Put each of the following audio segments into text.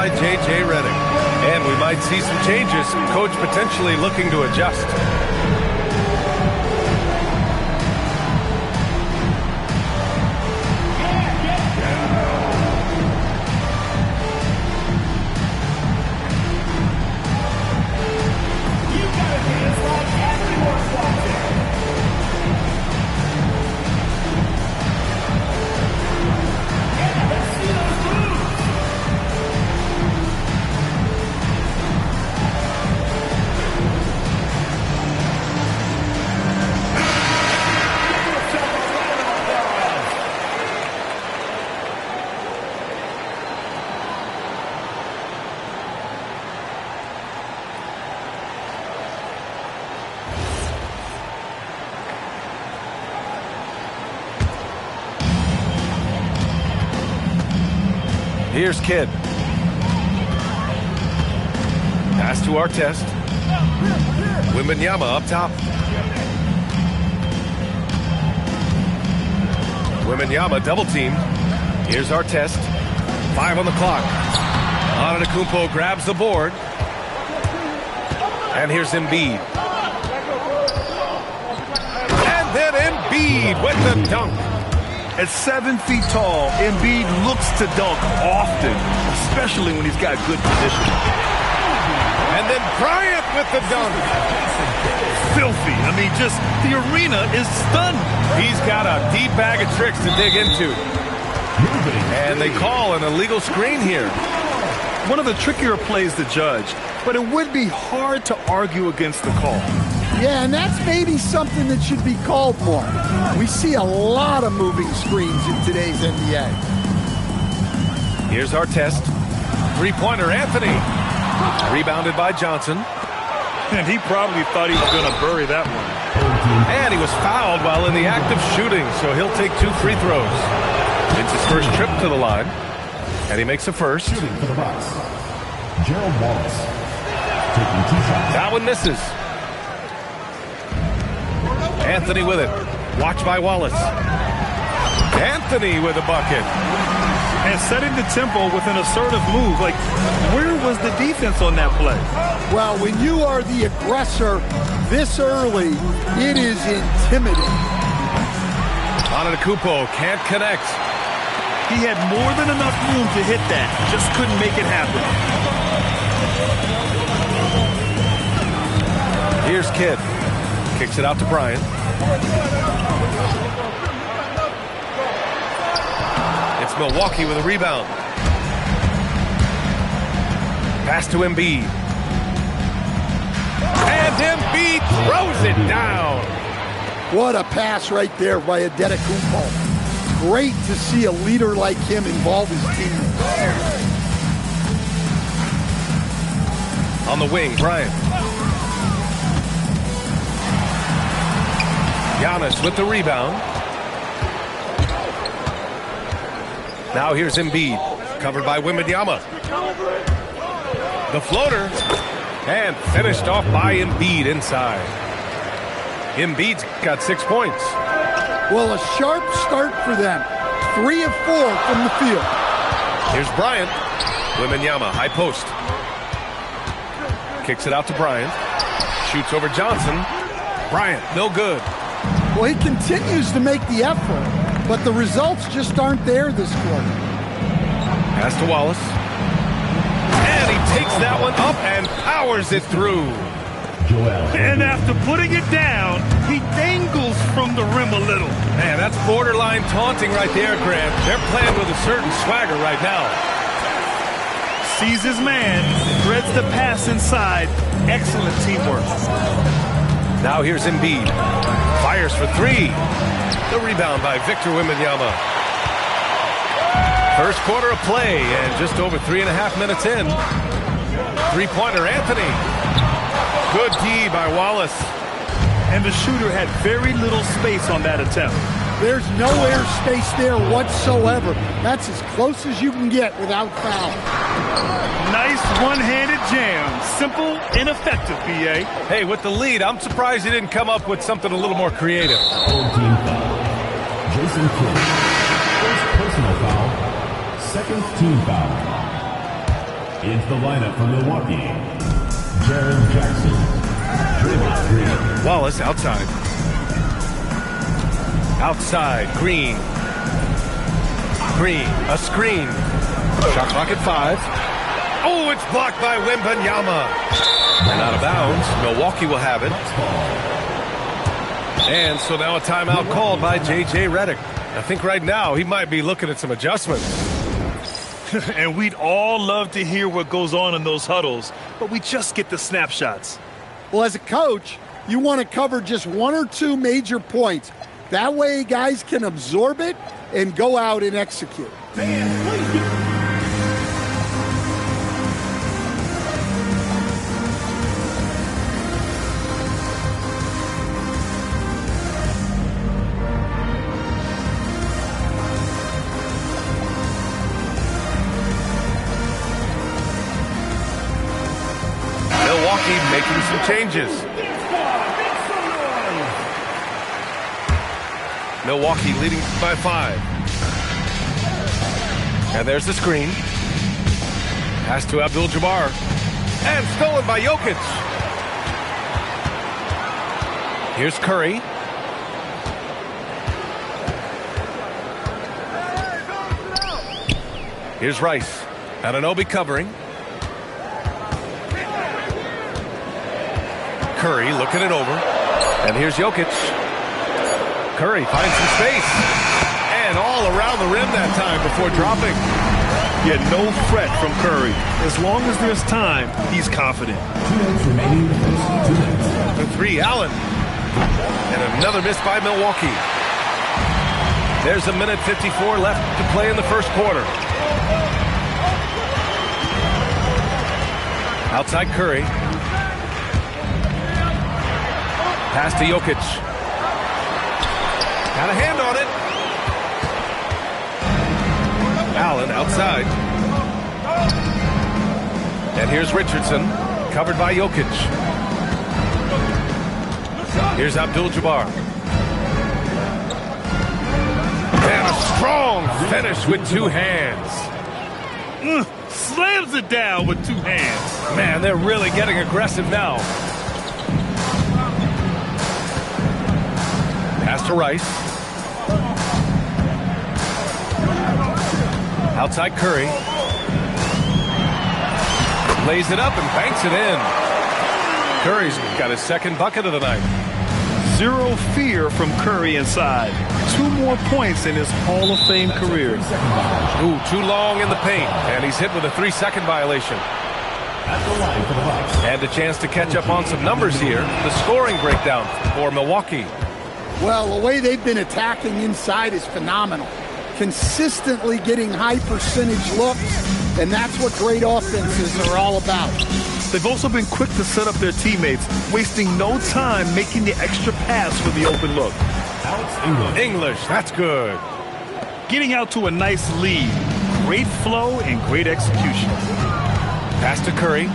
by J.J. Redick. And we might see some changes. Coach potentially looking to adjust. Here's Kidd. Pass to Artest. Wembanyama up top. Wembanyama double teamed. Here's Artest. 5 on the clock. Antetokounmpo grabs the board. And here's Embiid. And then Embiid with the dunk. At 7 feet tall, Embiid looks to dunk often, especially when he's got good position. And then Bryant with the dunk. Filthy. I mean, just the arena is stunned. He's got a deep bag of tricks to dig into. And they call an illegal screen here. One of the trickier plays to judge, but it would be hard to argue against the call. Yeah, and that's maybe something that should be called more. We see a lot of moving screens in today's NBA. Here's Artest. Three-pointer, Anthony. Rebounded by Johnson. And he probably thought he was going to bury that one. And he was fouled while in the act of shooting, so he'll take 2 free throws. It's his first trip to the line. And he makes a first. Shooting for the Bucks, Gerald Wallace. Taking 2 shots. That one misses. Anthony with it. Watched by Wallace. Anthony with a bucket. And setting the tempo with an assertive move. Like, where was the defense on that play? Well, when you are the aggressor this early, it is intimidating. Antetokounmpo can't connect. He had more than enough room to hit that. Just couldn't make it happen. Here's Kidd. Kicks it out to Bryant. It's Milwaukee with a rebound. Pass to Embiid. And Embiid throws it down. What a pass right there by Antetokounmpo. Great to see a leader like him involve his teammates. On the wing, Bryant. Giannis with the rebound. Now here's Embiid, covered by Wembanyama. The floater, and finished off by Embiid inside. Embiid's got 6 points. Well, a sharp start for them. 3 of 4 from the field. Here's Bryant. Wembanyama, high post. Kicks it out to Bryant. Shoots over Johnson. Bryant, no good. Well, he continues to make the effort, but the results just aren't there this quarter. Pass to Wallace. And he takes that one up and powers it through. And after putting it down, he dangles from the rim a little. Man, that's borderline taunting right there, Grant. They're playing with a certain swagger right now. Sees his man, threads the pass inside. Excellent teamwork. Now here's Embiid. Fires for 3. The rebound by Victor Wembanyama. First quarter of play and just over 3.5 minutes in. Three-pointer, Anthony. Good D by Wallace. And the shooter had very little space on that attempt. There's no air space there whatsoever. That's as close as you can get without foul. Nice one-handed jam. Simple and effective, B.A. Hey, with the lead, I'm surprised he didn't come up with something a little more creative. Third team foul. Jason Kidd. First personal foul. Second team foul. Into the lineup for Milwaukee, Jaren Jackson, Draymond Green. Wallace outside. Outside, Green. Green, a screen. Shot clock at 5. Oh, it's blocked by Wembanyama. And out of bounds. Milwaukee will have it. And so now a timeout called by J.J. Redick. I think right now he might be looking at some adjustments. And we'd all love to hear what goes on in those huddles, but we just get the snapshots. Well, as a coach, you want to cover just 1 or 2 major points. That way guys can absorb it and go out and execute. Milwaukee making some changes. Milwaukee leading by 5. And there's the screen. Pass to Abdul-Jabbar. And stolen by Jokic. Here's Curry. Here's Rice. Anunoby covering. Curry looking it over. And here's Jokic. Curry finds some space. And all around the rim that time before dropping. Yeah, no fret from Curry. As long as there's time, he's confident. 2 minutes remaining. 2 minutes. The 3, Allen. And another miss by Milwaukee. There's a minute 54 left to play in the first quarter. Outside Curry. Pass to Jokic. Got a hand on it. Allen outside. And here's Richardson, covered by Jokic. Here's Abdul-Jabbar. And a strong finish with 2 hands. Slams it down with 2 hands. Man, they're really getting aggressive now. Pass to Rice. Outside Curry. Lays it up and banks it in. Curry's got his 2nd bucket of the night. Zero fear from Curry inside. 2 more points in his Hall of Fame career. Ooh, too long in the paint. And he's hit with a 3-second violation. At the line for the Bucks, And a chance to catch up on some numbers here. The scoring breakdown for Milwaukee. Well, the way they've been attacking inside is phenomenal. Consistently getting high percentage looks, and that's what great offenses are all about. They've also been quick to set up their teammates, wasting no time making the extra pass for the open look. Alex English. English, that's good. Getting out to a nice lead. Great flow and great execution. Pass to Curry.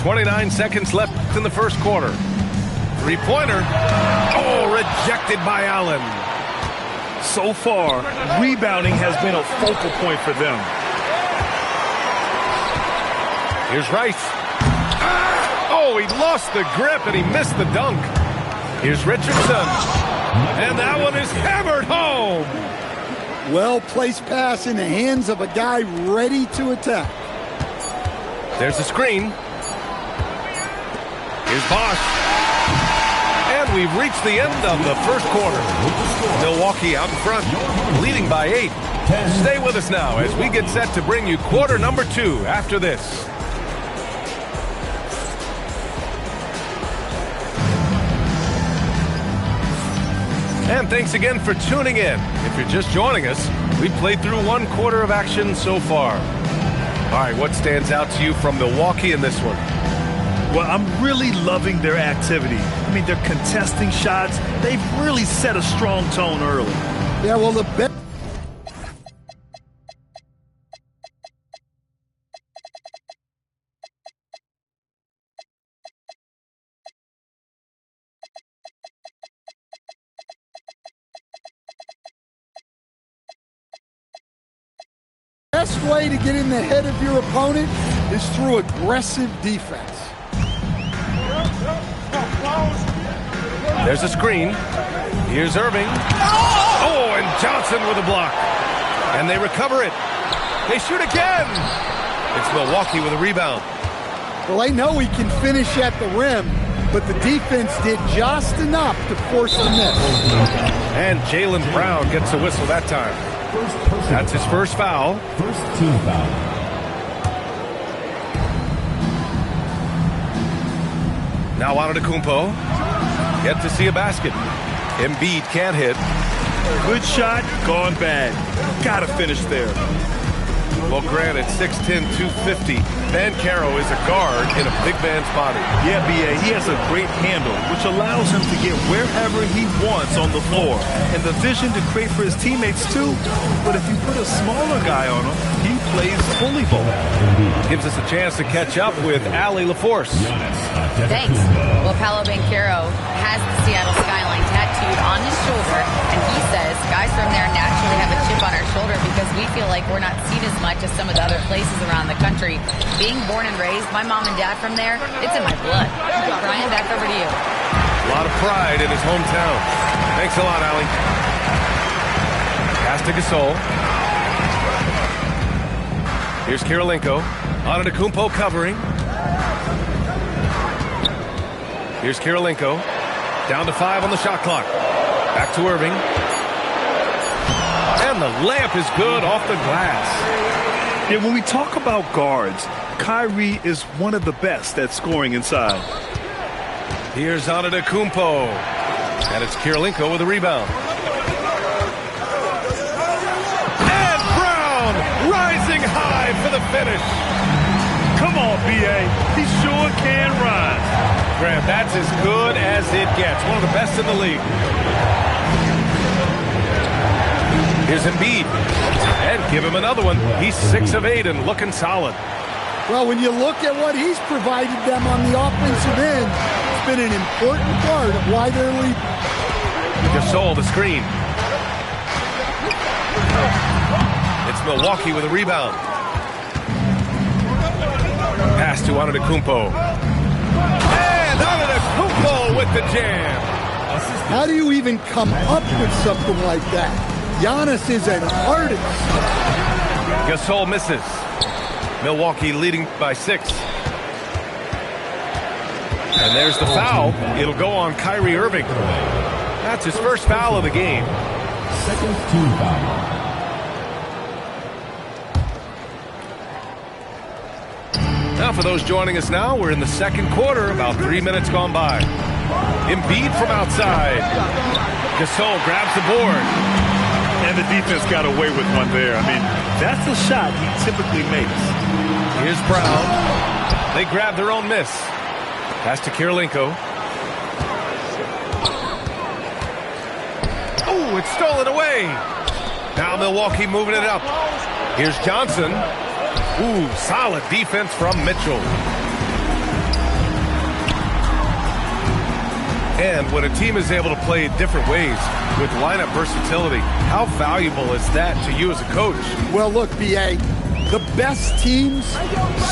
29 seconds left in the first quarter. 3-pointer. Oh, rejected by Allen. So far, rebounding has been a focal point for them. Here's Rice. Oh, he lost the grip and he missed the dunk. Here's Richardson. And that one is hammered home. Well-placed pass in the hands of a guy ready to attack. There's the screen. Here's Bosch. And we've reached the end of the first quarter. Milwaukee out in front, leading by 8. Stay with us now as we get set to bring you quarter number 2 after this. And thanks again for tuning in. If you're just joining us, we played through 1 quarter of action so far. All right, what stands out to you from Milwaukee in this one? Well, I'm really loving their activity. I mean, they're contesting shots. They've really set a strong tone early. Yeah, well, the best best way to get in the head of your opponent is through aggressive defense. There's a screen. Here's Irving. Oh, and Johnson with a block. And they recover it. They shoot again. It's Milwaukee with a rebound. Well, they know he can finish at the rim, but the defense did just enough to force the miss. And Jaylen Brown gets a whistle that time. That's his first foul. First team foul. Now Antetokounmpo. Yet to see a basket. Embiid can't hit. Good shot, gone bad. Gotta finish there. Well, granted, 6'10", 250. Banchero is a guard in a big man's body. Yeah, B.A., he has a great handle, which allows him to get wherever he wants on the floor. And the vision to create for his teammates, too. But if you put a smaller guy on him, he plays bully ball. Gives us a chance to catch up with Allie LaForce. Thanks. Well, Paolo Banchero has the Seattle skyline tattooed on his shoulder, and he says guys from there naturally have a chip on our shoulder because we feel like we're not seen as much as some of the other places around the country. Being born and raised, my mom and dad from there, it's in my blood. Brian, back over to you. A lot of pride in his hometown. Thanks a lot, Allie. Pass to Gasol. Here's Kirilenko. Antetokounmpo covering. Here's Kirilenko. Down to 5 on the shot clock. Back to Irving. And the layup is good off the glass. Yeah, when we talk about guards, Kyrie is one of the best at scoring inside. Here's Antetokounmpo. And it's Kirilenko with a rebound. And Brown rising high for the finish. Come on, B.A. He sure can rise. Graham, that's as good as it gets. One of the best in the league. Here's Embiid. And give him another one. He's 6 of 8 and looking solid. Well, when you look at what he's provided them on the offensive end, it's been an important part of why they're leading. Gasol, the screen. It's Milwaukee with a rebound. Pass to Antetokounmpo. And Antetokounmpo with the jam. How do you even come up with something like that? Giannis is an artist. Gasol misses. Milwaukee leading by 6. And there's the foul. It'll go on Kyrie Irving. That's his first foul of the game. Second team foul. Now for those joining us now, we're in the second quarter, about 3 minutes gone by. Embiid from outside. Gasol grabs the board. And the defense got away with one there. I mean, that's the shot he typically makes. Here's Brown. They grab their own miss. Pass to Kirilenko. Oh, it's stolen away. Now Milwaukee moving it up. Here's Johnson. Ooh, solid defense from Mitchell. And when a team is able to play different ways with lineup versatility, how valuable is that to you as a coach? Well, look, B.A., the best teams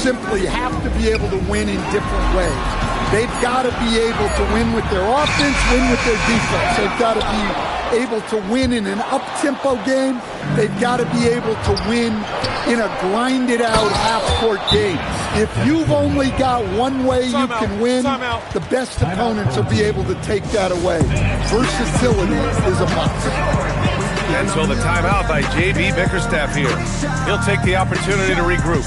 simply have to be able to win in different ways. They've got to be able to win with their offense, win with their defense. They've got to be able to win in an up-tempo game. They've got to be able to win in a grinded-out half-court game. If you've only got one way you can win, the best opponents will be able to take that away. Versatility is a must. And so the timeout by J.B. Bickerstaff here. He'll take the opportunity to regroup.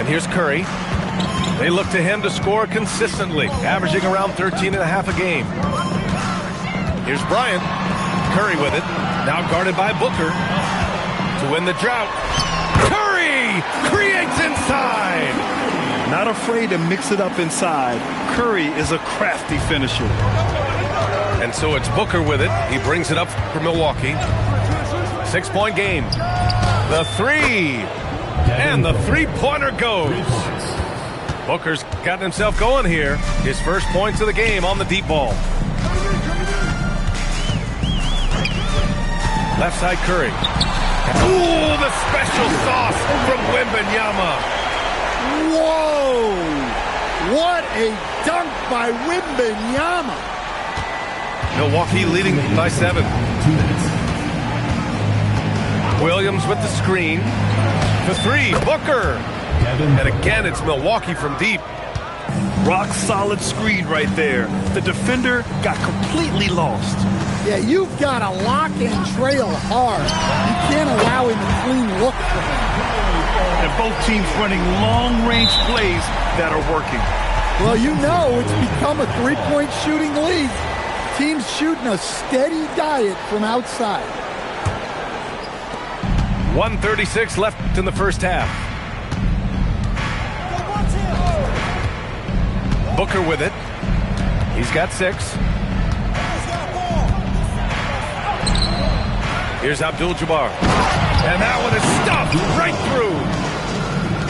And here's Curry. They look to him to score consistently, averaging around 13.5 a game. Here's Bryant. Curry with it. Now guarded by Booker. To win the drought. Curry creates inside. Not afraid to mix it up inside. Curry is a crafty finisher. And so it's Booker with it. He brings it up for Milwaukee. 6-point game. The three. And the three-pointer goes. Booker's gotten himself going here. His first points of the game on the deep ball. Left side Curry. Ooh, the special sauce from Wembanyama. Whoa! What a dunk by Wembanyama. Milwaukee leading by 7. 2 minutes. Williams with the screen. The three, Booker. And again, it's Milwaukee from deep. Rock solid screen right there. The defender got completely lost. Yeah, you've got to lock and trail hard. You can't allow him a clean look for him. And both teams running long-range plays that are working. Well, you know it's become a three-point shooting league. Teams shooting a steady diet from outside. 1:36 left in the first half. Booker with it. He's got 6. Here's Abdul-Jabbar. And that one is stuffed right through.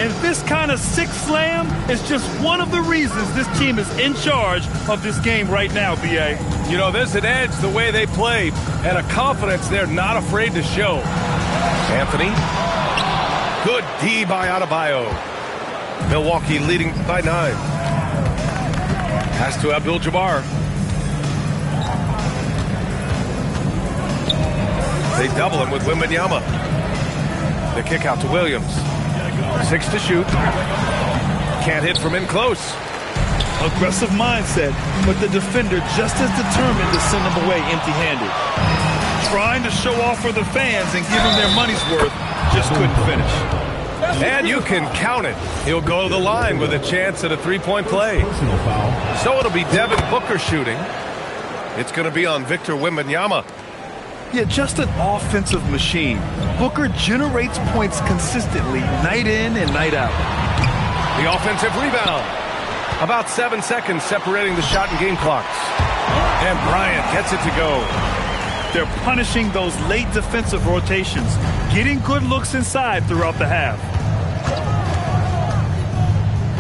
And this kind of six slam is just one of the reasons this team is in charge of this game right now, B.A. You know, there's an edge the way they play and a confidence they're not afraid to show. Anthony. Good D by Adebayo. Milwaukee leading by 9. Pass to Abdul-Jabbar. They double him with Wembanyama. The kick out to Williams. 6 to shoot. Can't hit from in close. Aggressive mindset, but the defender just as determined to send him away empty-handed. Trying to show off for the fans and give them their money's worth, just couldn't finish. And you can count it. He'll go to the line with a chance at a three-point play. So it'll be Devin Booker shooting. It's going to be on Victor Wembanyama. Yeah, just an offensive machine. Booker generates points consistently, night in and night out. The offensive rebound. About 7 seconds separating the shot and game clocks. And Bryant gets it to go. They're punishing those late defensive rotations, getting good looks inside throughout the half.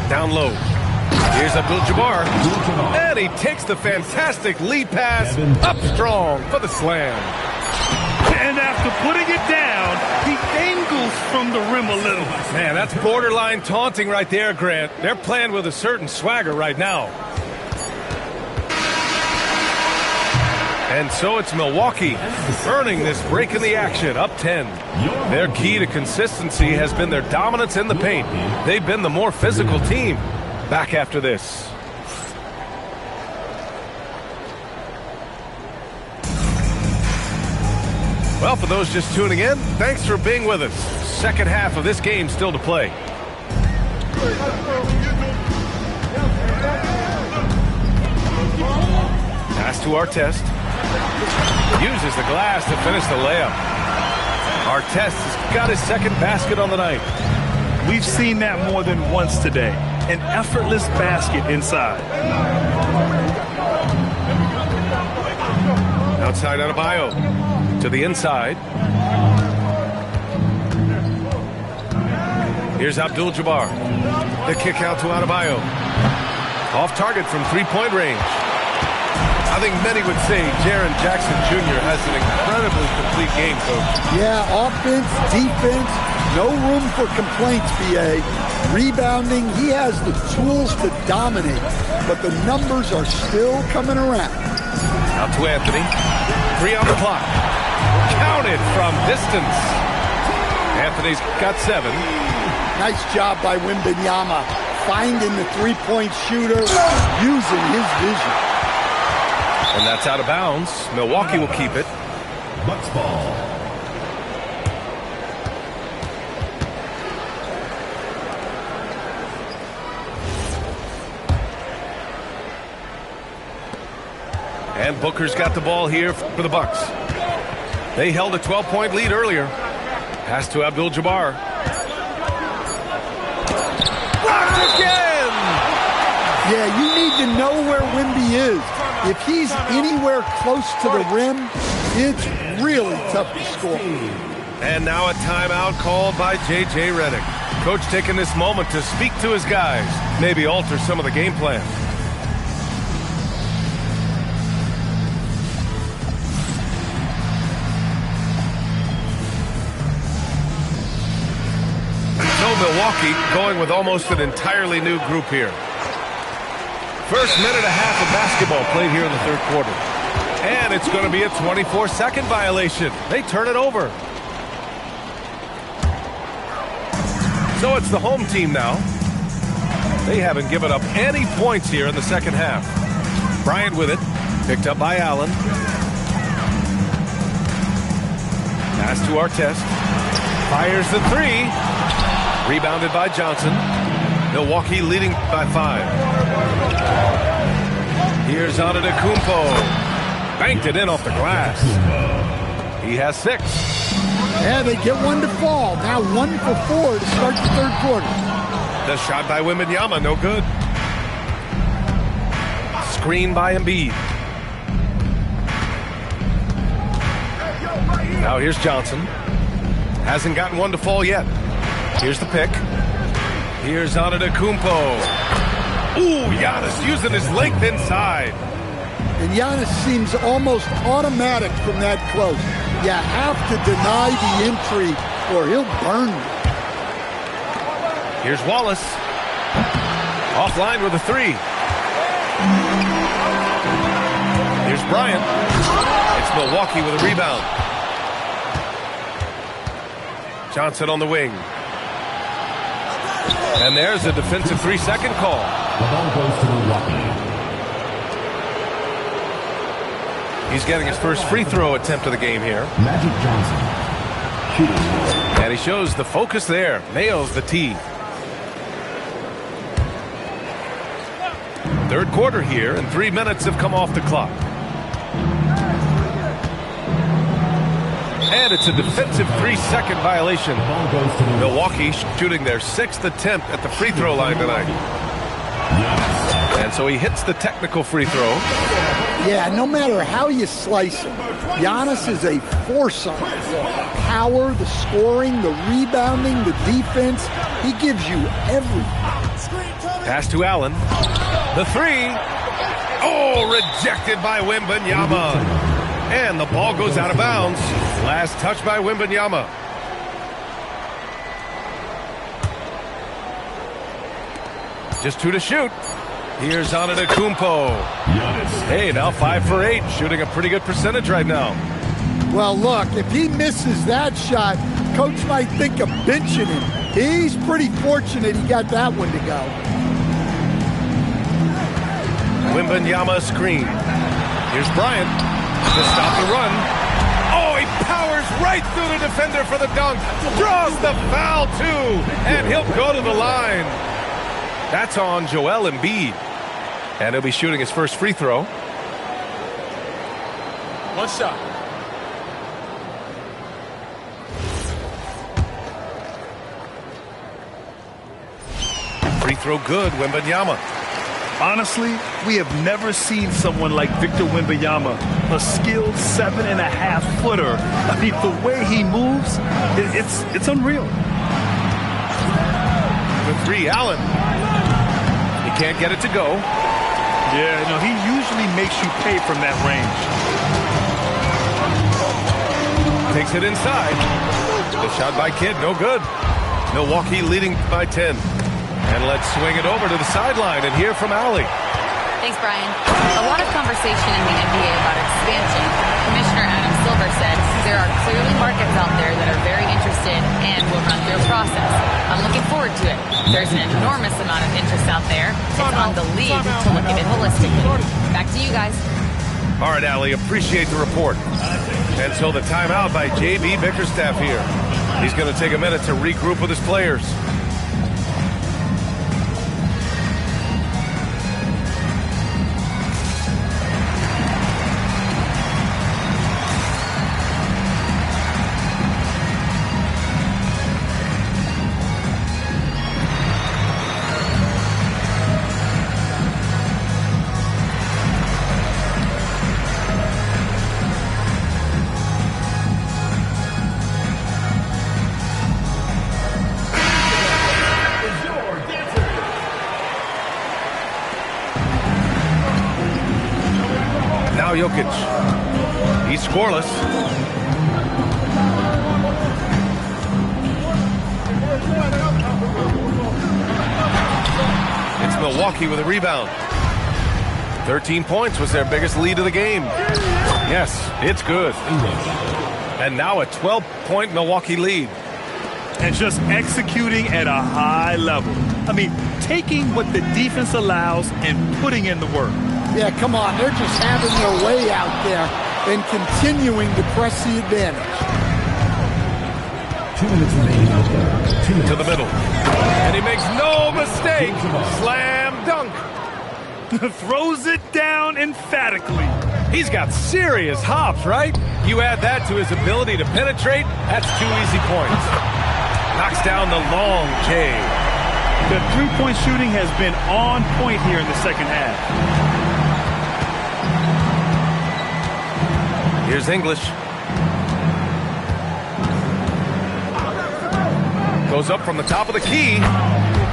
Down low. Here's Abdul-Jabbar. And he takes the fantastic lead pass up strong for the slam. And after putting it down, he angles from the rim a little. Man, that's borderline taunting right there, Grant. They're playing with a certain swagger right now. And so it's Milwaukee earning this break in the action, up 10. Their key to consistency has been their dominance in the paint. They've been the more physical team. Back after this. Well, for those just tuning in, thanks for being with us. Second half of this game still to play. Pass to Artest. Uses the glass to finish the layup. Artest has got his second basket on the night. We've seen that more than once today. An effortless basket inside. Outside Adebayo. To the inside. Here's Abdul-Jabbar. The kick out to Adebayo. Off target from three-point range. I think many would say Jaren Jackson Jr. has an incredibly complete game, Coach. Yeah, offense, defense, no room for complaints, B.A. Rebounding, he has the tools to dominate, but the numbers are still coming around. Out to Anthony. 3 on the clock. Counted from distance. Anthony's got 7. Nice job by Wembanyama, finding the three-point shooter, using his vision. And that's out of bounds. Milwaukee will keep it. Bucks ball. And Booker's got the ball here for the Bucks. They held a 12-point lead earlier. Pass to Abdul-Jabbar. Blocked again! Yeah, you need to know where Wemby is. If he's anywhere close to the rim, it's really tough to score. And now a timeout called by J.J. Redick. Coach taking this moment to speak to his guys, maybe alter some of the game plan. So Milwaukee going with almost an entirely new group here. First minute and a half of basketball played here in the third quarter. And it's going to be a 24-second violation. They turn it over. So it's the home team now. They haven't given up any points here in the second half. Bryant with it. Picked up by Allen. Pass to Artest. Fires the three. Rebounded by Johnson. Milwaukee leading by 5. Here's Antetokounmpo. Banked it in off the glass. He has 6. Yeah, they get one to fall. Now 1 for 4 to start the third quarter. The shot by Wembanyama, no good. Screen by Embiid. Now here's Johnson. Hasn't gotten one to fall yet. Here's the pick. Here's Antetokounmpo. Ooh, Giannis using his length inside. And Giannis seems almost automatic from that close. You have to deny the entry or he'll burn you. Here's Wallace. Offline with a 3. Here's Bryant. It's Milwaukee with a rebound. Johnson on the wing. And there's a defensive 3-second call. The ball goes to Milwaukee. He's getting his first free throw attempt of the game here. Magic Johnson. Shooting. And he shows the focus there. Nails the tee. Third quarter here, and 3 minutes have come off the clock. And it's a defensive 3-second violation. Milwaukee shooting their 6th attempt at the free throw line tonight. And so he hits the technical free throw. Yeah, no matter how you slice it, Giannis is a force on the floor. Power, the scoring, the rebounding, the defense. He gives you everything. Pass to Allen. The 3. Oh, rejected by Wembanyama. And the ball goes out of bounds. Last touch by Wembanyama. Just 2 to shoot. Here's Antetokounmpo. Hey, now 5 for 8. Shooting a pretty good percentage right now. Well, look, if he misses that shot, coach might think of benching him. He's pretty fortunate he got that one to go. Wembanyama screen. Here's Bryant to stop the run. Oh, he powers right through the defender for the dunk. Draws the foul, too. And he'll go to the line. That's on Joel Embiid. And he'll be shooting his first free throw. One shot. Free throw good, Wembanyama. Honestly, we have never seen someone like Victor Wembanyama, a skilled 7.5-footer. I mean, the way he moves, it's unreal. The 3, Allen. He can't get it to go. Yeah, no, he usually makes you pay from that range. Takes it inside. The shot by Kidd, no good. Milwaukee leading by 10. And let's swing it over to the sideline and hear from Allie. Thanks, Brian. A lot of conversation in the NBA about expansion. Commissioner Adam Silver said there are clearly markets out there that are very interested and will run through a process. I'm looking forward to it. There's an enormous amount of interest out there. It's on the league to look at it holistically. Back to you guys. All right, Allie, appreciate the report. And so the timeout by J.B. Bickerstaff here. He's going to take a minute to regroup with his players. Jokic. He's scoreless. It's Milwaukee with a rebound. 13 points was their biggest lead of the game. Yes, it's good. And now a 12-point Milwaukee lead. And just executing at a high level. I mean, taking what the defense allows and putting in the work. Yeah, come on. They're just having their way out there and continuing to press the advantage. 2 minutes remaining. To the middle. And he makes no mistake. Slam dunk. Throws it down emphatically. He's got serious hops, right? You add that to his ability to penetrate, that's 2 easy points. Knocks down the long J. The three-point shooting has been on point here in the second half. Here's English. Goes up from the top of the key.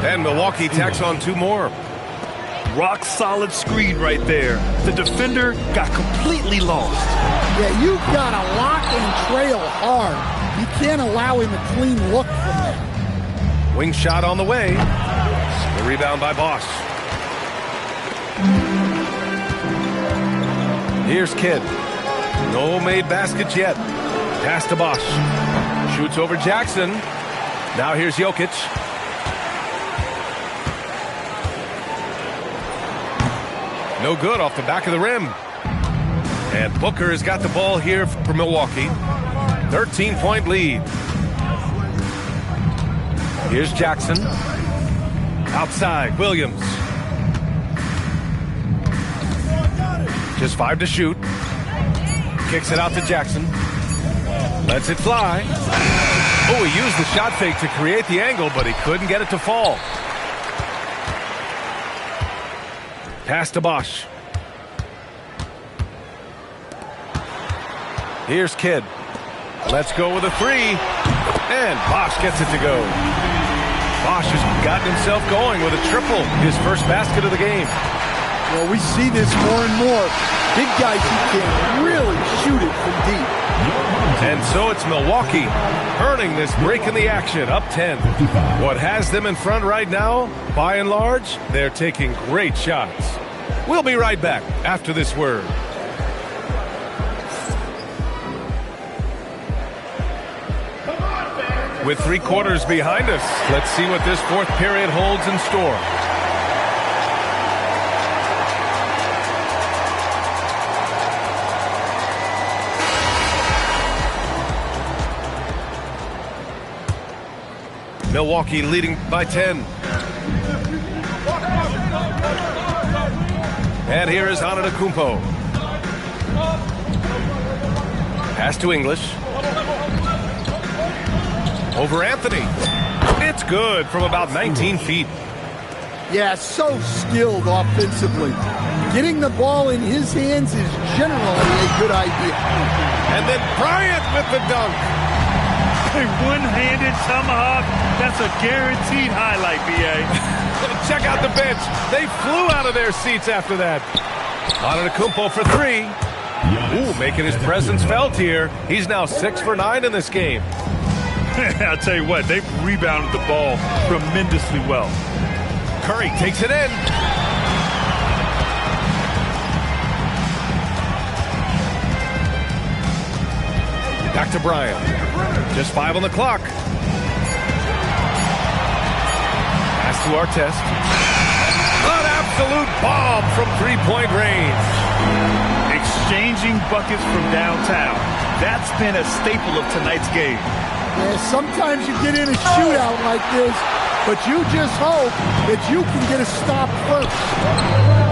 And Milwaukee tacks on 2 more. Rock solid screen right there. The defender got completely lost. Yeah, you've got to lock and trail hard. You can't allow him a clean look from there. Wing shot on the way. The rebound by Bosch. Here's Kidd. No made baskets yet. Pass to Bosch. Shoots over Jackson. Now here's Jokic. No good off the back of the rim. And Booker has got the ball here for Milwaukee. 13-point lead. Here's Jackson. Outside, Williams. Just 5 to shoot. Kicks it out to Jackson. Lets it fly. Oh, he used the shot fake to create the angle, but he couldn't get it to fall. Pass to Bosch. Here's Kidd. Let's go with a 3. And Bosch gets it to go. Bosch has gotten himself going with a triple. His first basket of the game. Well, we see this more and more. Big guys who can really shoot it from deep. And so it's Milwaukee earning this break in the action, up 10. What has them in front right now, by and large, they're taking great shots. We'll be right back after this word. With 3 quarters behind us, let's see what this 4th period holds in store. Milwaukee leading by 10. And here is Antetokounmpo. Pass to English. Over Anthony. It's good from about 19 feet. Yeah, so skilled offensively. Getting the ball in his hands is generally a good idea. And then Bryant with the dunk. A one-handed tomahawk. That's a guaranteed highlight, B.A. Check out the bench. They flew out of their seats after that. Antetokounmpo for 3. Ooh, making his presence felt here. He's now 6 for 9 in this game. I'll tell you what, they've rebounded the ball tremendously well. Curry takes it in. Back to Bryant. Just 5 on the clock. Pass to Artest. An absolute bomb from 3-point range. Exchanging buckets from downtown. That's been a staple of tonight's game. Yeah, sometimes you get in a shootout like this, but you just hope that you can get a stop first.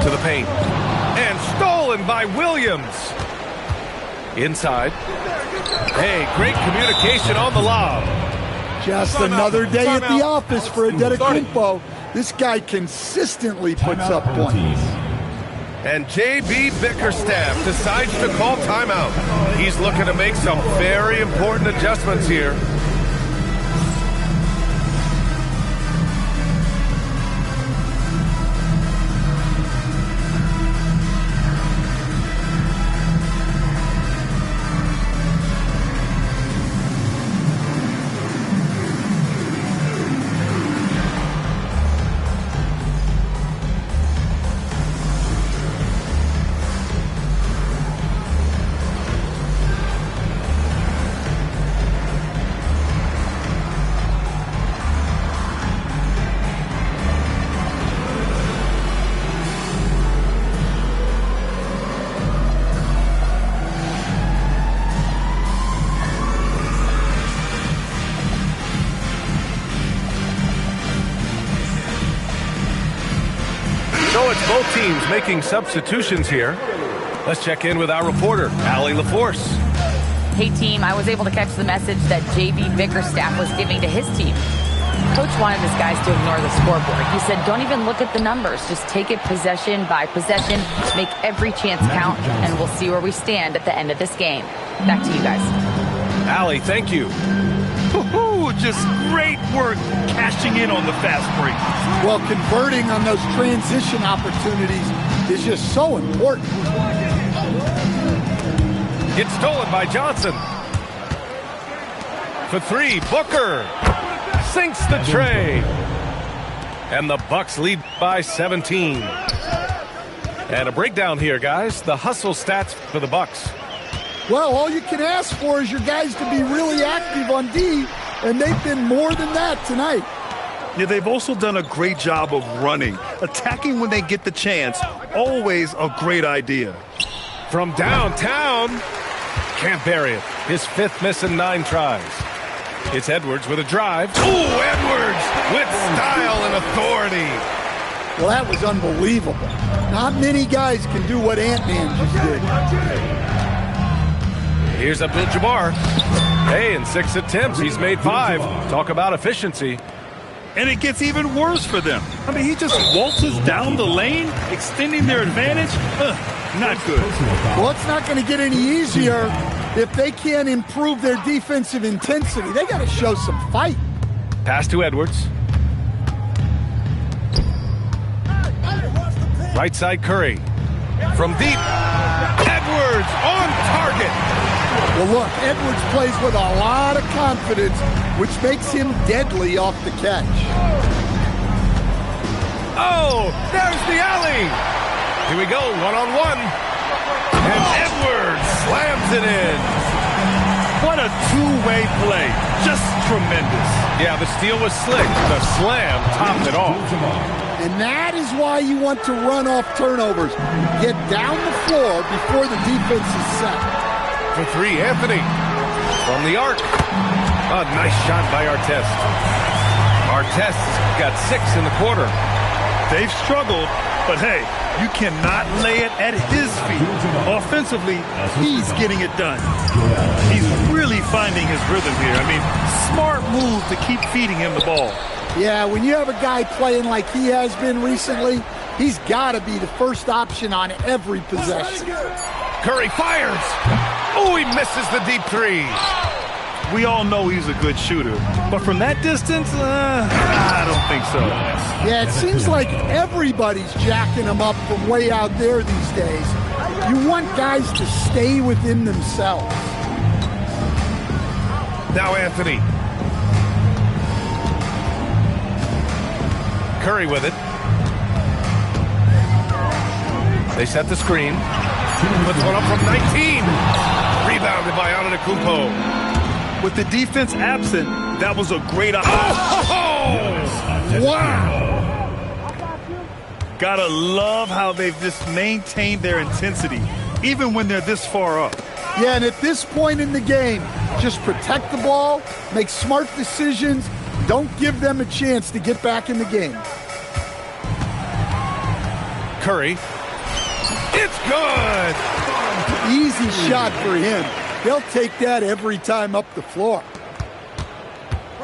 To the paint. And stolen by Williams. Inside. Hey, great communication on the lob. Just another day at the office for Antetokounmpo. This guy consistently puts up points. And J.B. Bickerstaff decides to call timeout. He's looking to make some very important adjustments here. both teams making substitutions here. Let's check in with our reporter, Allie LaForce. Hey, team, I was able to catch the message that J.B. Bickerstaff was giving to his team. Coach wanted his guys to ignore the scoreboard. He said, don't even look at the numbers. Just take it possession by possession, make every chance count, and we'll see where we stand at the end of this game. Back to you guys. Allie, thank you. Just great work cashing in on the fast break. Well, converting on those transition opportunities is just so important. It's stolen by Johnson. For three, Booker sinks the tray. And the Bucks lead by 17. And a breakdown here, guys. The hustle stats for the Bucks. Well, all you can ask for is your guys to be really active on D, and they've been more than that tonight. Yeah, they've also done a great job of running. Attacking when they get the chance, always a great idea. From downtown, can't bury it. His fifth miss in 9 tries. It's Edwards with a drive. Ooh, Edwards with style and authority. Well, that was unbelievable. Not many guys can do what Ant-Man just did. Here's Abdul-Jabbar. Hey, in 6 attempts, he's made 5. Talk about efficiency. And it gets even worse for them. I mean, he just waltzes down the lane, extending their advantage. Not good. Well, it's not going to get any easier if they can't improve their defensive intensity. They got to show some fight. Pass to Edwards. Right side Curry. From deep. Edwards on target. Well, look, Edwards plays with a lot of confidence, which makes him deadly off the catch. Oh, there's the alley. Here we go, one-on-one. And Edwards slams it in. What a two-way play. Just tremendous. Yeah, the steal was slick. The slam topped it off. And that is why you want to run off turnovers. Get down the floor before the defense is set. For 3, Anthony. From the arc. A nice shot by Artest. Artest got 6 in the quarter. They've struggled, but hey, you cannot lay it at his feet. Offensively, he's getting it done. He's really finding his rhythm here. I mean, smart move to keep feeding him the ball. Yeah, when you have a guy playing like he has been recently, he's got to be the first option on every possession. Curry fires. Oh, he misses the deep 3. We all know he's a good shooter, but from that distance, I don't think so. Yeah, it seems like everybody's jacking him up from way out there these days. You want guys to stay within themselves. Now Anthony. Curry with it. They set the screen. Puts one up from 19. Rebounded by Antetokounmpo. With the defense absent, that was a great opportunity. Oh! Wow! Gotta love how they've just maintained their intensity, even when they're this far up. Yeah, and at this point in the game, just protect the ball, make smart decisions, don't give them a chance to get back in the game. Curry. It's good! Easy shot for him. They'll take that every time up the floor.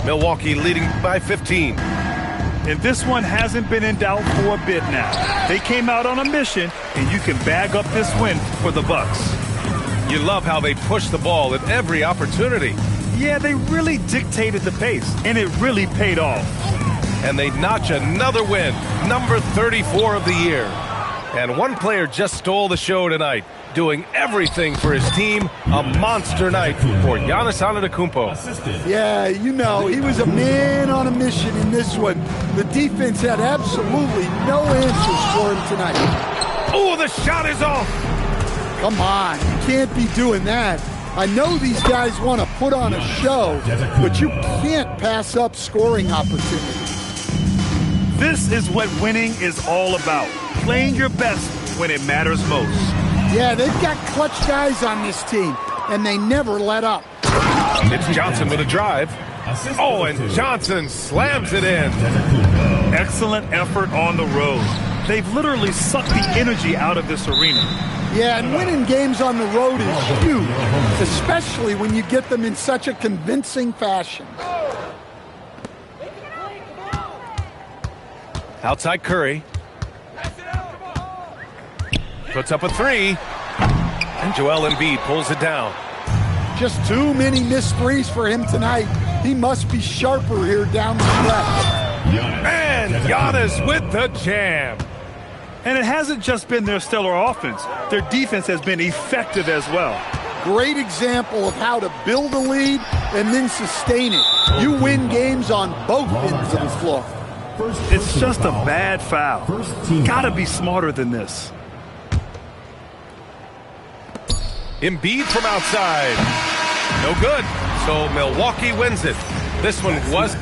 Milwaukee leading by 15. And this one hasn't been in doubt for a bit now. They came out on a mission, and you can bag up this win for the Bucks. You love how they push the ball at every opportunity. Yeah, they really dictated the pace, and it really paid off. And they notch another win, number 34 of the year. And one player just stole the show tonight, doing everything for his team. A monster night for Giannis Antetokounmpo. Yeah, you know, he was a man on a mission in this one. The defense had absolutely no answers for him tonight. Oh, the shot is off. Come on, you can't be doing that. I know these guys want to put on a show, but you can't pass up scoring opportunities. This is what winning is all about. Playing your best when it matters most. Yeah, they've got clutch guys on this team, and they never let up. It's Johnson with a drive. Oh, and Johnson slams it in. Excellent effort on the road. They've literally sucked the energy out of this arena. Yeah, and winning games on the road is huge, especially when you get them in such a convincing fashion. Outside Curry. Puts up a three. And Joel Embiid pulls it down. Just too many missed threes for him tonight. He must be sharper here down the stretch. And Giannis with the jam. And it hasn't just been their stellar offense. Their defense has been effective as well. Great example of how to build a lead and then sustain it. You win games on both ends of the floor. It's just a bad foul. Gotta be smarter than this. Embiid from outside. No good. So Milwaukee wins it. This one was